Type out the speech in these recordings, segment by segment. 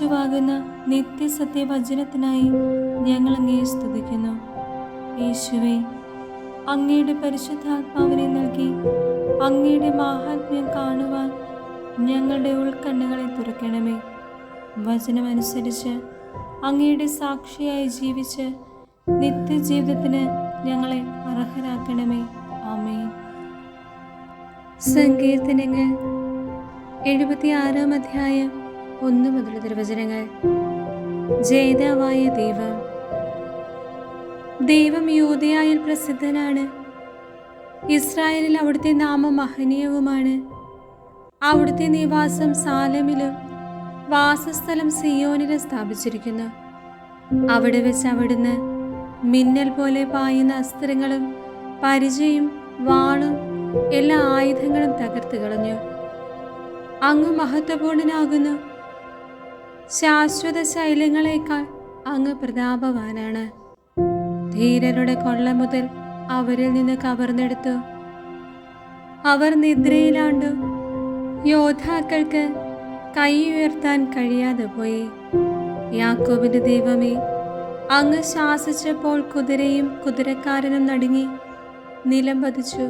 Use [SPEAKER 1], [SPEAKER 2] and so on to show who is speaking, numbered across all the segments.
[SPEAKER 1] യേശുവാകുന്ന നിത്യസത്യവചനത്തിനായി ഞങ്ങൾ അങ്ങയെ സ്തുതിക്കുന്നു. യേശുവേ, അങ്ങയുടെ പരിശുദ്ധാത്മാവിനെ നൽകി അങ്ങയുടെ മാഹാത്മ്യം കാണുവാൻ ഞങ്ങളുടെ ഉൾക്കണ്ണുകളെ തുറക്കണമേ. വചനമനുസരിച്ച് അങ്ങയുടെ സാക്ഷിയായി ജീവിച്ച് നിത്യജീവിതത്തിന് ഞങ്ങളെ അർഹരാക്കണമേ. ആമേൻ. സങ്കീർത്തനങ്ങൾ 76 അധ്യായം 1 മുതൽ തിരുവചനങ്ങൾ. ജേതാവായ ദൈവം. ദൈവം യൂദയായിൽ പ്രസിദ്ധനാണ്. ഇസ്രായേലിൽ അവിടുത്തെ നാമം മഹനീയവുമാണ്. അവിടുത്തെ നിവാസം സാലമിലും വാസസ്ഥലം സിയോനിലും സ്ഥാപിച്ചിരിക്കുന്നു. അവിടെ വെച്ച് അവിടുന്ന് മിന്നൽ പോലെ പായുന്ന അസ്ത്രങ്ങളും പരിചയും വാളും എല്ലാ ആയുധങ്ങളും തകർത്ത് കളഞ്ഞു. അങ്ങ് മഹത്വപൂർണനാകുന്നു. ശാശ്വത ശൈലങ്ങളെക്കാൾ അങ്ങ് പ്രതാപവാനാണ്. ധീരരുടെ കൊള്ള മുതൽ അവരിൽ നിന്ന് കവർന്നെടുത്തു. അവർ നിദ്രയിലാണ്ടു. യോദ്ധാക്കൾക്ക് കൈ ഉയർത്താൻ കഴിയാതെ പോയി. യാക്കോബിന്റെ ദൈവമേ, അങ്ങ് ശാസിച്ചപ്പോൾ കുതിരയും കുതിരക്കാരനും നടുങ്ങി നിലം പതിച്ചു.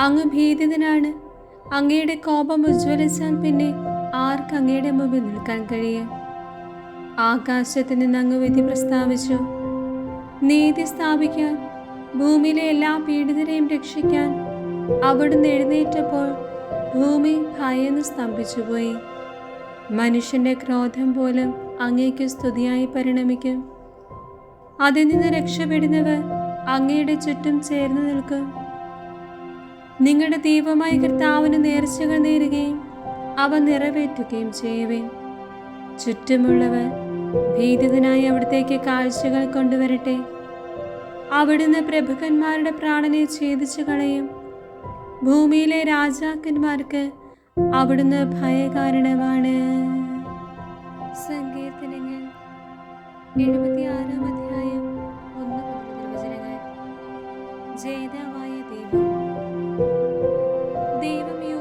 [SPEAKER 1] അങ്ങ് ഭീതിതനാണ്. അങ്ങയുടെ കോപം ഉജ്ജ്വലിച്ചാൽ പിന്നെ ആർക്ക് അങ്ങയുടെ മുമ്പിൽ നിൽക്കാൻ കഴിയും? ആകാശത്ത് നിന്ന് അങ്ങ് വിധി പ്രസ്താവിച്ചു. നീതി സ്ഥാപിക്കാൻ, ഭൂമിയിലെ എല്ലാ പീഡിതരെയും രക്ഷിക്കാൻ അവിടുന്ന് എഴുന്നേറ്റപ്പോൾ ഭൂമി ഭയന്ന് സ്തംഭിച്ചുപോയി. മനുഷ്യന്റെ ക്രോധം പോലും അങ്ങേക്ക് സ്തുതിയായി പരിണമിക്കും. അതിൽ നിന്ന് രക്ഷപ്പെടുന്നവർ അങ്ങയുടെ ചുറ്റും ചേർന്ന് നിൽക്കും. നിങ്ങളുടെ ദൈവമായ കർത്താവിന് നേർച്ചകൾ നേരുകയും അവ നിറവേറ്റുകയും ചെയ്യുവേൻ. ചുറ്റുമുള്ളവർ ഭീതിതനായി അവിടത്തേക്ക് കാഴ്ചകൾ കൊണ്ടുവരട്ടെ. അവിടുന്ന് പ്രഭുക്കന്മാരുടെ പ്രാണനെ ഛേദിച്ചു കളയും. ഭൂമിയിലെ രാജാക്കന്മാർക്ക് അവിടുന്ന് ഭയകാരണമാണ്. സങ്കീർത്തനങ്ങൾ 76 അധ്യായം 1 മുതൽ തിരുവചനങ്ങൾ. ജേതാവായ